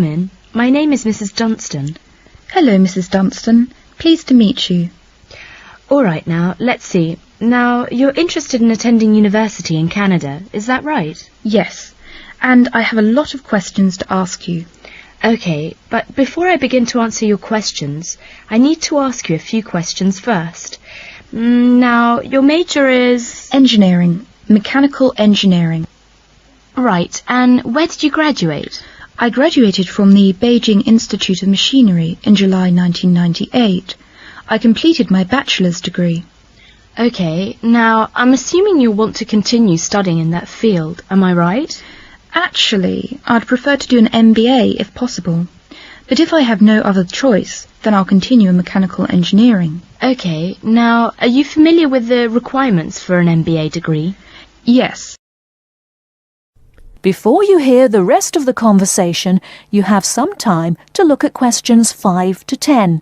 My name is Mrs. Dunstan. Hello, Mrs. Dunstan. Pleased to meet you. All right, now, let's see. Now, you're interested in attending university in Canada, is that right? Yes, and I have a lot of questions to ask you. Okay, but before I begin to answer your questions, I need to ask you a few questions first. Now, your major is... Engineering. Mechanical engineering. Right, and where did you graduate? I graduated from the Beijing Institute of Machinery in July 1998. I completed my bachelor's degree. Okay, now, I'm assuming you'll want to continue studying in that field, am I right? Actually, I'd prefer to do an MBA if possible. But if I have no other choice, then I'll continue in mechanical engineering. Okay, now, are you familiar with the requirements for an MBA degree? Yes. Before you hear the rest of the conversation, you have some time to look at questions 5 to 10.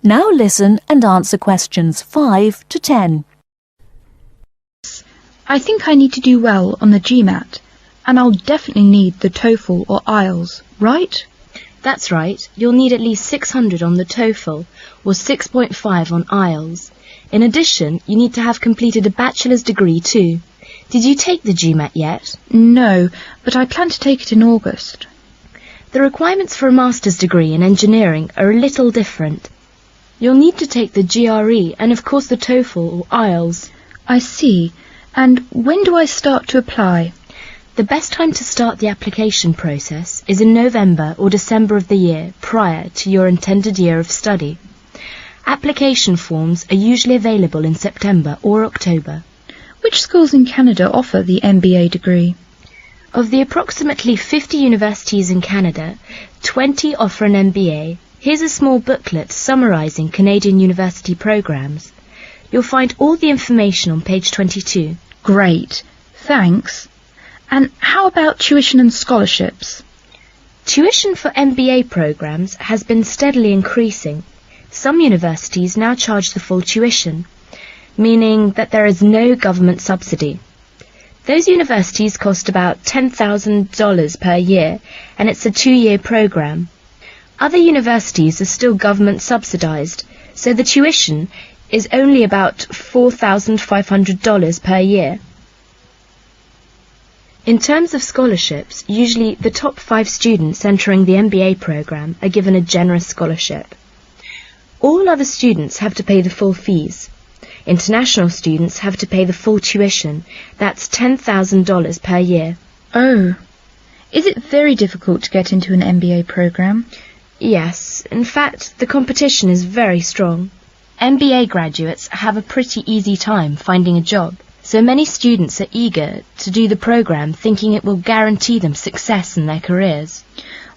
Now listen and answer questions 5 to 10. I think I need to do well on the GMAT, and I'll definitely need the TOEFL or IELTS, right? That's right. You'll need at least 600 on the TOEFL or 6.5 on IELTS. In addition, you need to have completed a bachelor's degree too. Did you take the GMAT yet? No, but I plan to take it in August. The requirements for a master's degree in engineering are a little different. You'll need to take the GRE and of course the TOEFL or IELTS. I see. And when do I start to apply? The best time to start the application process is in November or December of the year prior to your intended year of study. Application forms are usually available in September or October. Which schools in Canada offer the MBA degree? Of the approximately 50 universities in Canada, 20 offer an MBA. Here's a small booklet summarising Canadian university programmes. You'll find all the information on page 22. Great, thanks. And how about tuition and scholarships? Tuition for MBA programmes has been steadily increasing. Some universities now charge the full tuition, meaning that there is no government subsidy. Those universities cost about $10,000 per year, and it's a 2-year programme. Other universities are still government subsidised, so the tuition is only about $4,500 per year. In terms of scholarships, usually the top 5 students entering the MBA programme are given a generous scholarship. All other students have to pay the full fees. International students have to pay the full tuition, that's $10,000 per year. Oh, is it very difficult to get into an MBA programme? Yes, in fact, the competition is very strong. MBA graduates have a pretty easy time finding a job, so many students are eager to do the programme thinking it will guarantee them success in their careers.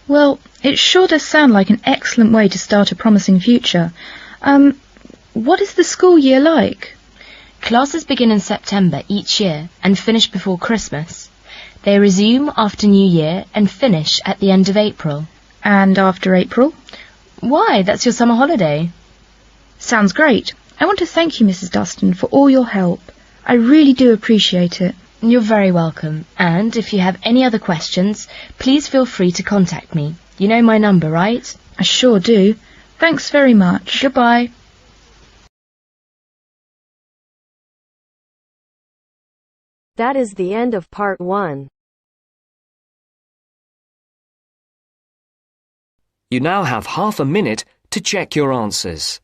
Well, it sure does sound like an excellent way to start a promising future. What is the school year like? Classes begin in September each year and finish before Christmas. They resume after New Year and finish at the end of April. And after April? Why, that's your summer holiday. Sounds great. I want to thank you, Mrs. Dunstan, for all your help. I really do appreciate it. You're very welcome. And if you have any other questions, please feel free to contact me. You know my number, right? I sure do. Thanks very much. Goodbye. That is the end of part 1. You now have half a minute to check your answers.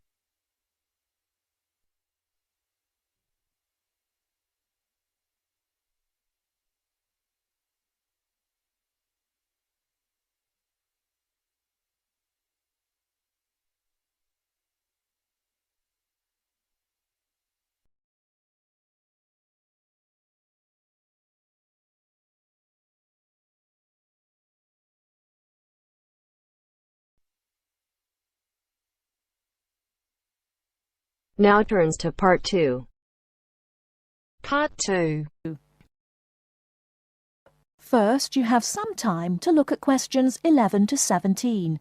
Now turns to part 2. Part 2. First, you have some time to look at questions 11 to 17.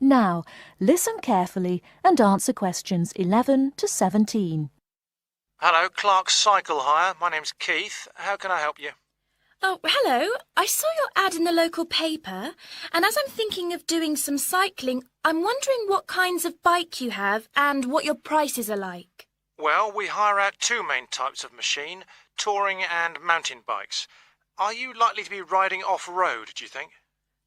Now, listen carefully and answer questions 11 to 17. Hello, Clark's Cycle Hire. My name's Keith. How can I help you? Oh, hello. I saw your ad in the local paper, and as I'm thinking of doing some cycling, I'm wondering what kinds of bike you have and what your prices are like. Well, we hire out two main types of machine, touring and mountain bikes. Are you likely to be riding off-road, do you think?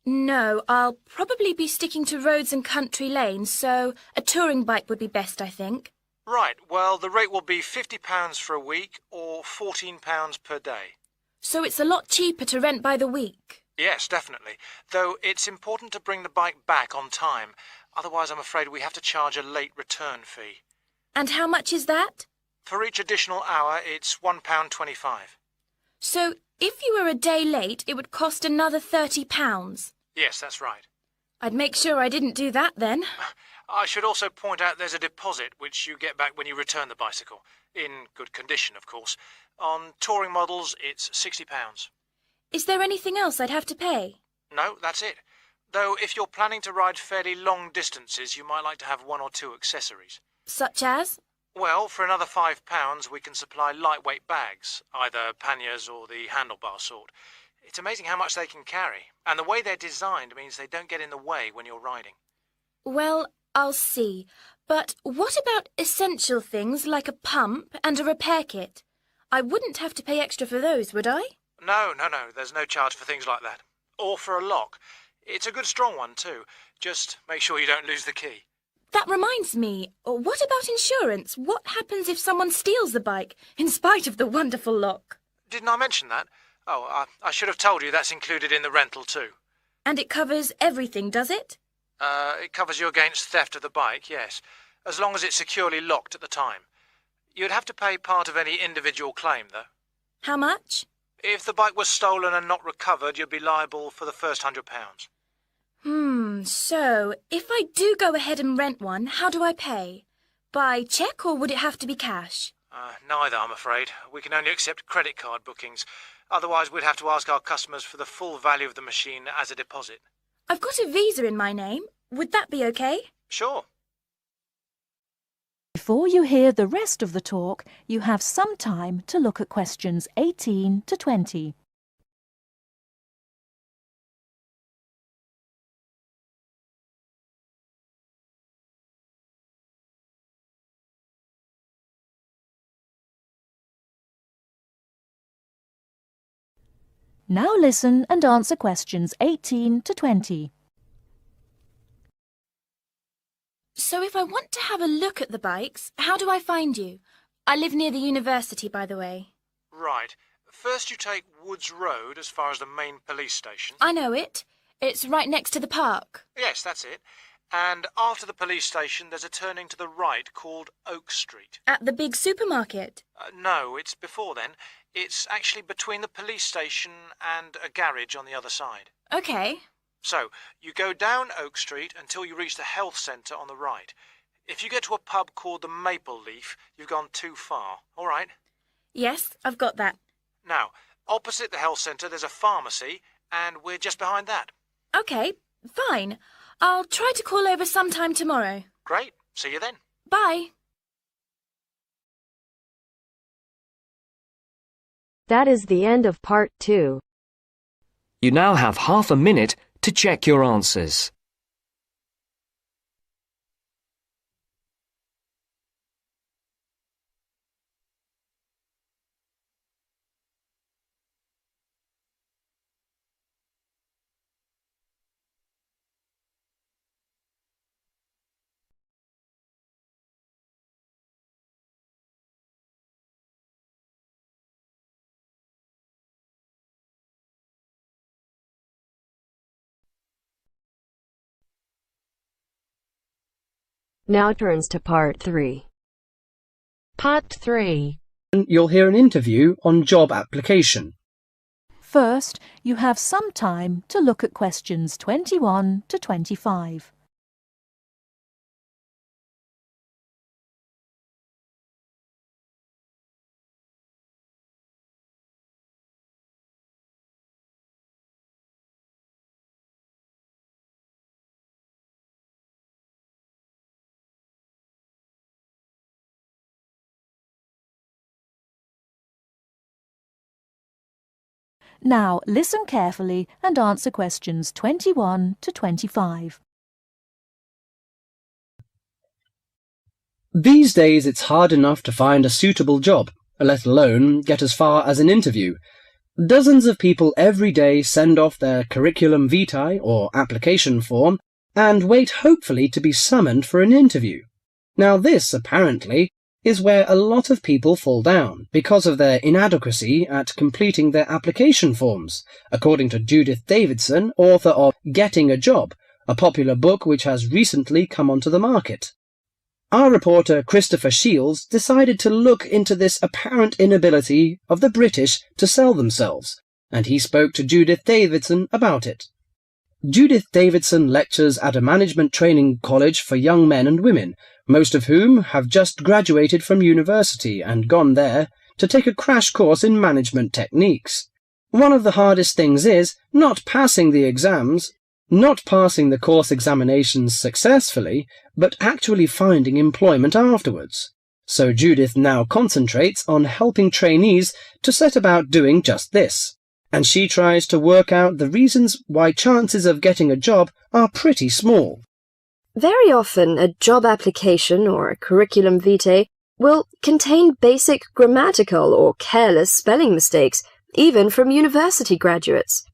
No, I'll probably be sticking to roads and country lanes, so a touring bike would be best, I think. Right, well, the rate will be £50 for a week or £14 per day. So it's a lot cheaper to rent by the week. Yes, definitely. Though it's important to bring the bike back on time. Otherwise, I'm afraid we have to charge a late return fee. And how much is that? For each additional hour, it's £1.25. So if you were a day late, it would cost another £30. Yes, that's right. I'd make sure I didn't do that then. I should also point out there's a deposit which you get back when you return the bicycle. In good condition, of course. On touring models, it's £60. Is there anything else I'd have to pay? No, that's it. Though if you're planning to ride fairly long distances, you might like to have one or two accessories. Such as? Well, for another £5, we can supply lightweight bags, either panniers or the handlebar sort. It's amazing how much they can carry, and the way they're designed means they don't get in the way when you're riding. Well, I'll see. But what about essential things like a pump and a repair kit? I wouldn't have to pay extra for those, would I? No, there's no charge for things like that. Or for a lock. It's a good strong one, too. Just make sure you don't lose the key. That reminds me, what about insurance? What happens if someone steals the bike, in spite of the wonderful lock? Didn't I mention that? Oh, I should have told you that's included in the rental too. And it covers everything, does it? It covers you against theft of the bike, yes, as long as it's securely locked at the time. You'd have to pay part of any individual claim, though. How much? If the bike was stolen and not recovered, you'd be liable for the first £100. So, if I do go ahead and rent one, how do I pay? By cheque or would it have to be cash? Neither, I'm afraid. We can only accept credit card bookings. Otherwise, we'd have to ask our customers for the full value of the machine as a deposit. I've got a Visa in my name. Would that be okay? Sure. Before you hear the rest of the talk, you have some time to look at questions 18 to 20. Now listen and answer questions 18 to 20. So if I want to have a look at the bikes, how do I find you? I live near the university, by the way. Right. First you take Woods Road as far as the main police station. I know it. It's right next to the park. Yes, that's it. And after the police station, there's a turning to the right called Oak Street. At the big supermarket? No, it's before then. It's actually between the police station and a garage on the other side. Okay. So, you go down Oak Street until you reach the health centre on the right. If you get to a pub called the Maple Leaf, you've gone too far, all right? Yes, I've got that. Now, opposite the health centre there's a pharmacy, and we're just behind that. Okay, fine. I'll try to call over sometime tomorrow. Great. See you then. Bye. That is the end of part 2. You now have half a minute to check your answers. Now turns to part 3. Part 3. You'll hear an interview on job application. First, you have some time to look at questions 21 to 25. Now listen carefully and answer questions 21 to 25. These days it's hard enough to find a suitable job, let alone get as far as an interview. Dozens of people every day send off their curriculum vitae or application form and wait hopefully to be summoned for an interview. Now this, apparently, is where a lot of people fall down because of their inadequacy at completing their application forms, according to Judith Davidson, author of Getting a Job, a popular book which has recently come onto the market. Our reporter Christopher Shields decided to look into this apparent inability of the British to sell themselves, and he spoke to Judith Davidson about it. Judith Davidson lectures at a management training college for young men and women, most of whom have just graduated from university and gone there to take a crash course in management techniques. One of the hardest things is not passing the exams, not passing the course examinations successfully, but actually finding employment afterwards. So Judith now concentrates on helping trainees to set about doing just this, and she tries to work out the reasons why chances of getting a job are pretty small. Very often, a job application or a curriculum vitae will contain basic grammatical or careless spelling mistakes, even from university graduates.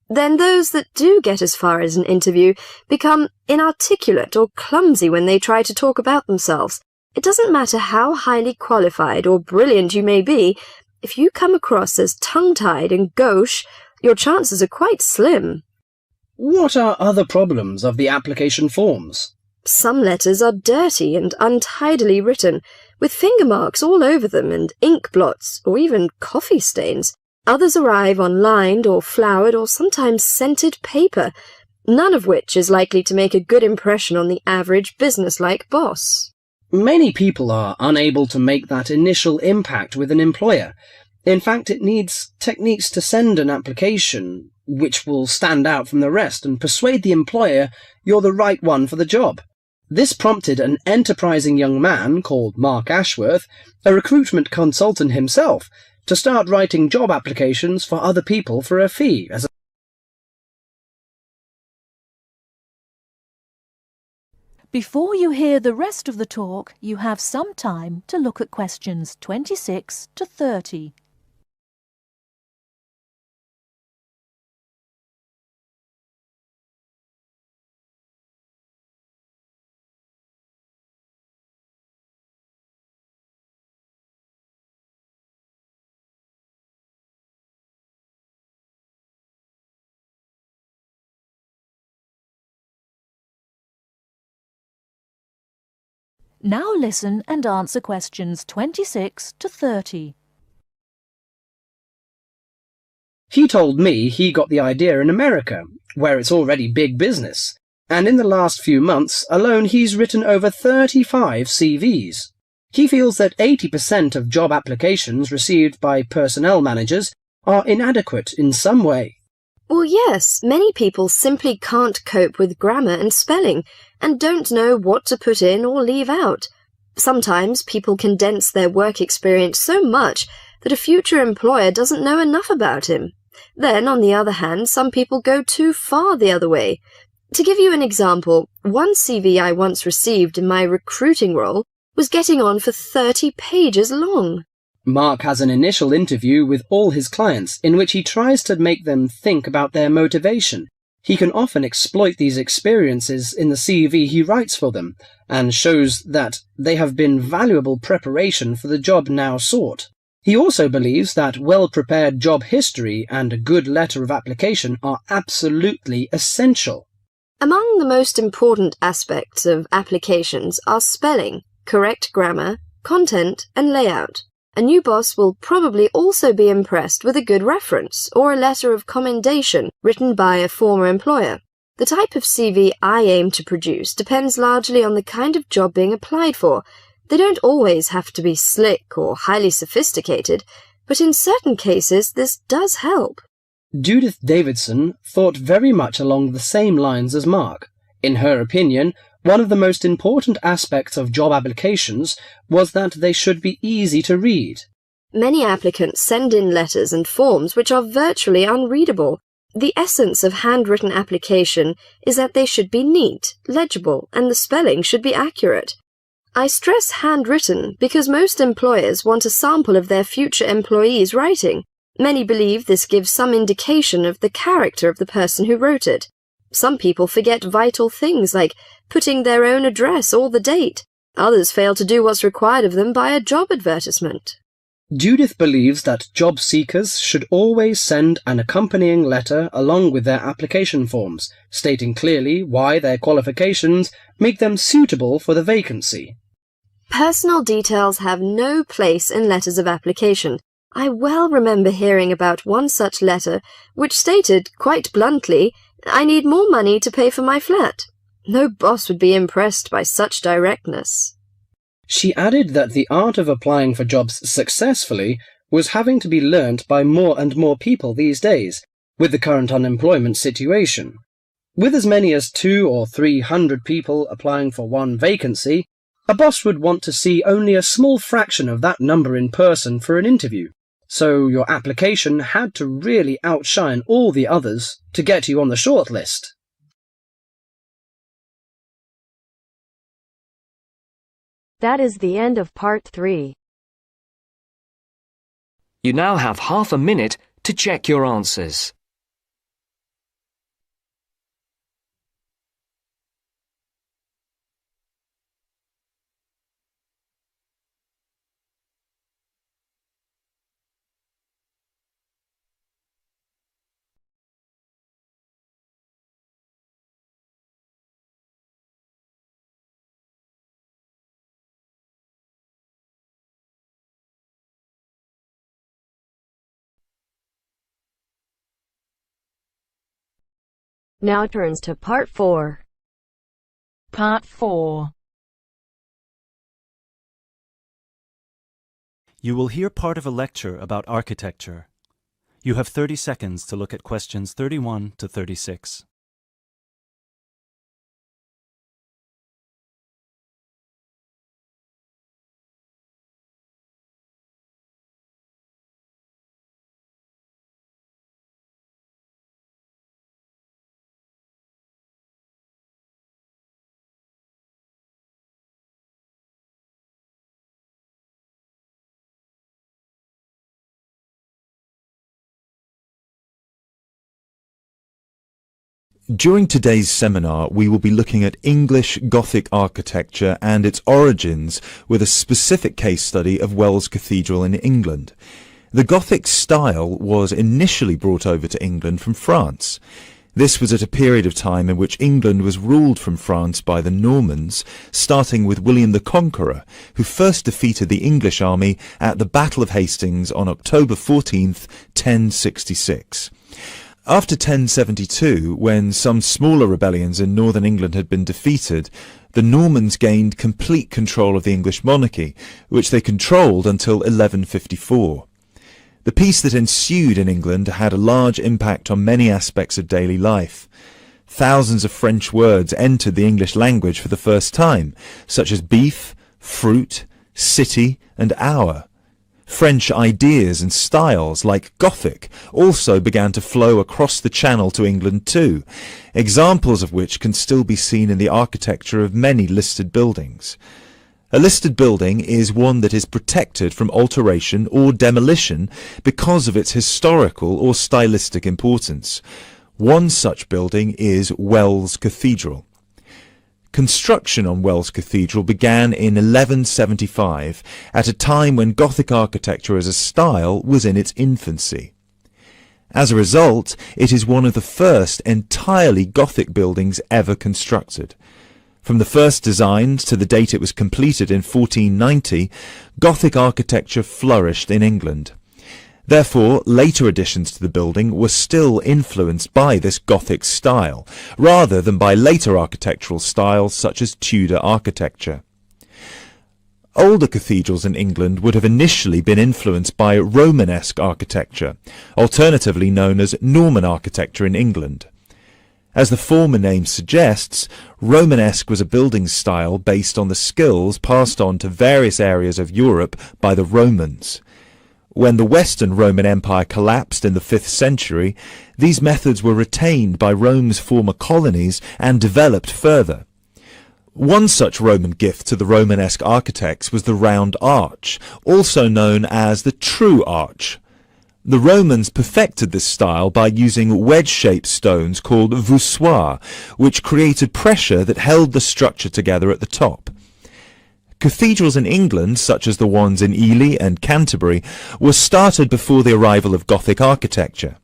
Then those that do get as far as an interview become inarticulate or clumsy when they try to talk about themselves. It doesn't matter how highly qualified or brilliant you may be, if you come across as tongue-tied and gauche, your chances are quite slim. What are other problems of the application forms? Some letters are dirty and untidily written, with finger marks all over them and ink blots or even coffee stains. Others arrive on lined or flowered or sometimes scented paper, none of which is likely to make a good impression on the average business-like boss. Many people are unable to make that initial impact with an employer. In fact, it needs techniques to send an application which will stand out from the rest and persuade the employer you're the right one for the job. This prompted an enterprising young man called Mark Ashworth, a recruitment consultant himself, to start writing job applications for other people for a fee. Before you hear the rest of the talk, you have some time to look at questions 26 to 30. Now listen and answer questions 26 to 30. He told me he got the idea in America, where it's already big business, and in the last few months alone he's written over 35 CVs. He feels that 80% of job applications received by personnel managers are inadequate in some way. Well, yes, many people simply can't cope with grammar and spelling and don't know what to put in or leave out. Sometimes people condense their work experience so much that a future employer doesn't know enough about him. Then, on the other hand, some people go too far the other way. To give you an example, one CV I once received in my recruiting role was getting on for 30 pages long. Mark has an initial interview with all his clients in which he tries to make them think about their motivation. He can often exploit these experiences in the CV he writes for them and shows that they have been valuable preparation for the job now sought. He also believes that well-prepared job history and a good letter of application are absolutely essential. Among the most important aspects of applications are spelling, correct grammar, content, and layout. A new boss will probably also be impressed with a good reference or a letter of commendation written by a former employer. The type of CV I aim to produce depends largely on the kind of job being applied for. They don't always have to be slick or highly sophisticated, but in certain cases this does help. Judith Davidson thought very much along the same lines as Mark. In her opinion, one of the most important aspects of job applications was that they should be easy to read. Many applicants send in letters and forms which are virtually unreadable. The essence of handwritten application is that they should be neat, legible, and the spelling should be accurate. I stress handwritten because most employers want a sample of their future employees' writing. Many believe this gives some indication of the character of the person who wrote it. Some people forget vital things like putting their own address or the date. Others fail to do what's required of them by a job advertisement. Judith believes that job seekers should always send an accompanying letter along with their application forms, stating clearly why their qualifications make them suitable for the vacancy. Personal details have no place in letters of application. I well remember hearing about one such letter which stated, quite bluntly, "I need more money to pay for my flat." No boss would be impressed by such directness. She added that the art of applying for jobs successfully was having to be learnt by more and more people these days, with the current unemployment situation. With as many as 200 or 300 people applying for one vacancy, a boss would want to see only a small fraction of that number in person for an interview. So your application had to really outshine all the others to get you on the shortlist. That is the end of part 3. You now have half a minute to check your answers. Now turns to part 4. Part 4. You will hear part of a lecture about architecture. You have 30 seconds to look at questions 31 to 36. During today's seminar, we will be looking at English Gothic architecture and its origins with a specific case study of Wells Cathedral in England. The Gothic style was initially brought over to England from France. This was at a period of time in which England was ruled from France by the Normans, starting with William the Conqueror, who first defeated the English army at the Battle of Hastings on October 14th, 1066. After 1072, when some smaller rebellions in northern England had been defeated, the Normans gained complete control of the English monarchy, which they controlled until 1154. The peace that ensued in England had a large impact on many aspects of daily life. Thousands of French words entered the English language for the first time, such as beef, fruit, city, and hour. French ideas and styles, like Gothic, also began to flow across the Channel to England too, examples of which can still be seen in the architecture of many listed buildings. A listed building is one that is protected from alteration or demolition because of its historical or stylistic importance. One such building is Wells Cathedral. Construction on Wells Cathedral began in 1175, at a time when Gothic architecture as a style was in its infancy. As a result, it is one of the first entirely Gothic buildings ever constructed. From the first designs to the date it was completed in 1490, Gothic architecture flourished in England. Therefore, later additions to the building were still influenced by this Gothic style, rather than by later architectural styles such as Tudor architecture. Older cathedrals in England would have initially been influenced by Romanesque architecture, alternatively known as Norman architecture in England. As the former name suggests, Romanesque was a building style based on the skills passed on to various areas of Europe by the Romans. When the Western Roman Empire collapsed in the 5th century, these methods were retained by Rome's former colonies and developed further. One such Roman gift to the Romanesque architects was the round arch, also known as the true arch. The Romans perfected this style by using wedge-shaped stones called voussoirs, which created pressure that held the structure together at the top. Cathedrals in England, such as the ones in Ely and Canterbury, were started before the arrival of Gothic architecture.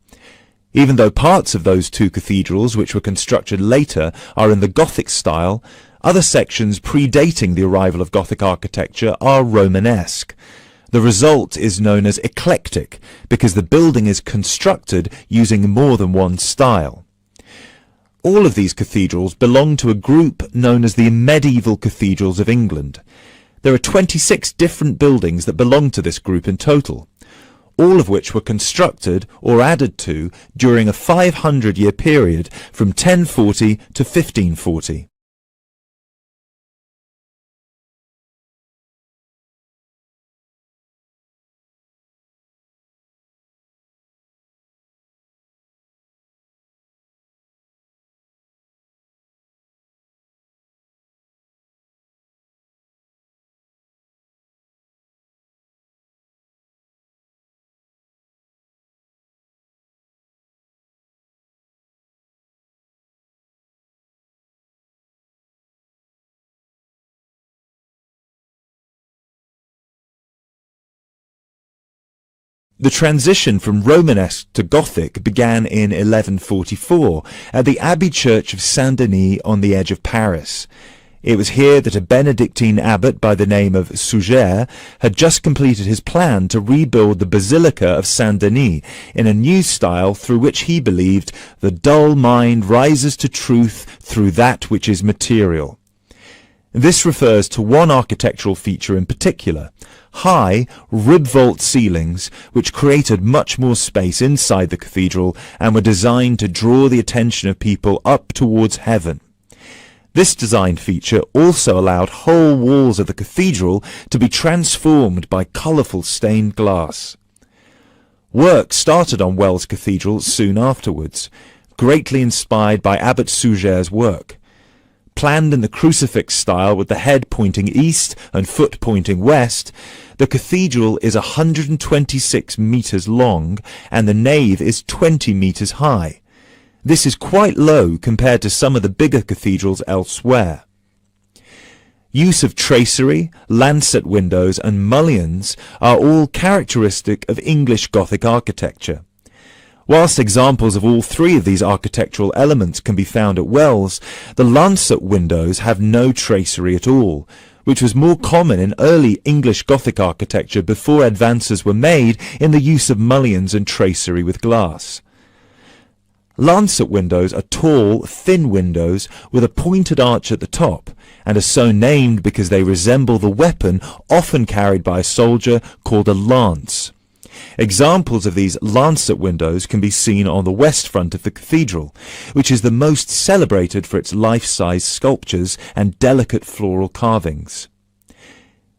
Even though parts of those two cathedrals, which were constructed later, are in the Gothic style, other sections predating the arrival of Gothic architecture are Romanesque. The result is known as eclectic, because the building is constructed using more than one style. All of these cathedrals belong to a group known as the Medieval Cathedrals of England. There are 26 different buildings that belong to this group in total, all of which were constructed or added to during a 500-year period from 1040 to 1540. The transition from Romanesque to Gothic began in 1144 at the Abbey Church of Saint-Denis on the edge of Paris. It was here that a Benedictine abbot by the name of Suger had just completed his plan to rebuild the Basilica of Saint-Denis in a new style through which he believed the dull mind rises to truth through that which is material. This refers to one architectural feature in particular, high rib-vault ceilings which created much more space inside the cathedral and were designed to draw the attention of people up towards heaven. This design feature also allowed whole walls of the cathedral to be transformed by colourful stained glass. Work started on Wells Cathedral soon afterwards, greatly inspired by Abbot Suger's work. Planned in the crucifix style with the head pointing east and foot pointing west, the cathedral is 126 metres long and the nave is 20 metres high. This is quite low compared to some of the bigger cathedrals elsewhere. Use of tracery, lancet windows and mullions are all characteristic of English Gothic architecture. Whilst examples of all three of these architectural elements can be found at Wells, the lancet windows have no tracery at all, which was more common in early English Gothic architecture before advances were made in the use of mullions and tracery with glass. Lancet windows are tall, thin windows with a pointed arch at the top, and are so named because they resemble the weapon often carried by a soldier called a lance. Examples of these lancet windows can be seen on the west front of the cathedral, which is the most celebrated for its life-size sculptures and delicate floral carvings.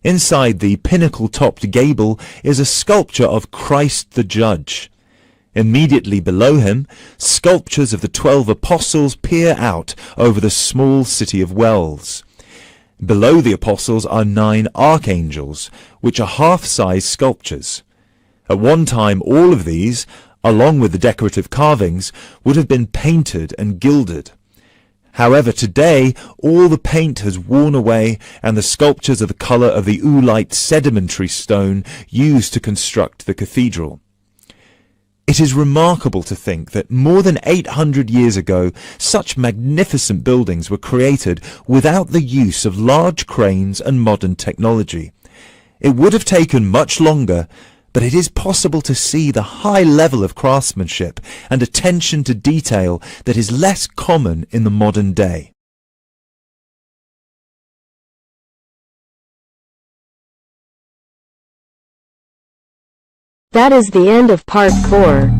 Inside the pinnacle-topped gable is a sculpture of Christ the Judge. Immediately below him, sculptures of the 12 apostles peer out over the small city of Wells. Below the apostles are 9 archangels, which are half-size sculptures. At one time, all of these, along with the decorative carvings, would have been painted and gilded. However, today, all the paint has worn away and the sculptures are the colour of the oolite sedimentary stone used to construct the cathedral. It is remarkable to think that more than 800 years ago, such magnificent buildings were created without the use of large cranes and modern technology. It would have taken much longer, but it is possible to see the high level of craftsmanship and attention to detail that is less common in the modern day. That is the end of part 4.